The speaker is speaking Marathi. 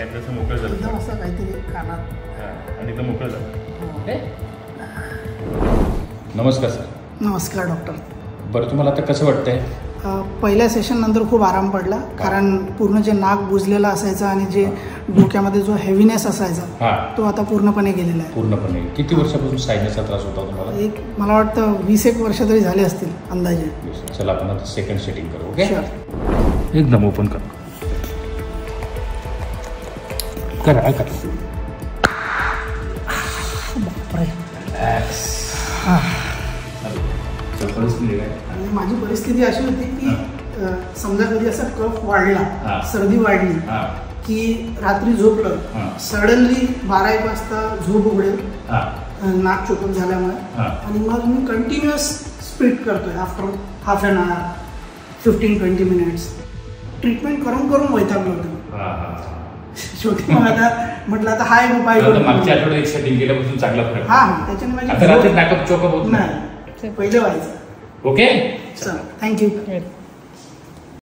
काहीतरी असं मोकळं झालं एकदम असं काहीतरी कानात. हां आणि एकदम मोकळं झालं. ओके. नमस्कार सर. नमस्कार डॉक्टर. बरं तुम्हाला आता कसं वाटतंय? पहिल्या सेशन नंतर खूप आराम पडला, कारण पूर्ण जे नाक बुजलेलं असायचं आणि जे डोक्यामध्ये जो हेवीनेस असायचा तो आता पूर्णपणे गेलेला आहे. पूर्णपणे. किती वर्षापासून सायनसचा त्रास होता तुम्हाला? मला वाटतं 20 वर्ष तरी झाले असतील अंदाजे. चला आपण आता सेकंड सेटिंग करू. ओके, एकदम ओपन कर. करा ऐका. आणि माझी परिस्थिती अशी होती की समजा कधी असा कफ वाढला, सर्दी वाढली की रात्री झोपलं, सडनली 12-1 वाजता झोप उघडेल नाक चोकअप झाल्यामुळे, आणि मग मी कंटिन्युअस स्प्लिट करतोय after half an hour, 15-20 minutes. Treatment करून करून वैतागलो होतो शेवटी. मग आता म्हटलं आता हा एक उपाय करू. मागच्या आठवड्यात एक सेटिंग केल्यापासून चांगला फरक. त्याच्याने माझी आता रात्री नाक चोकअप होत नाही, पहिले व्हायचं. ओके, चला थँक्यू.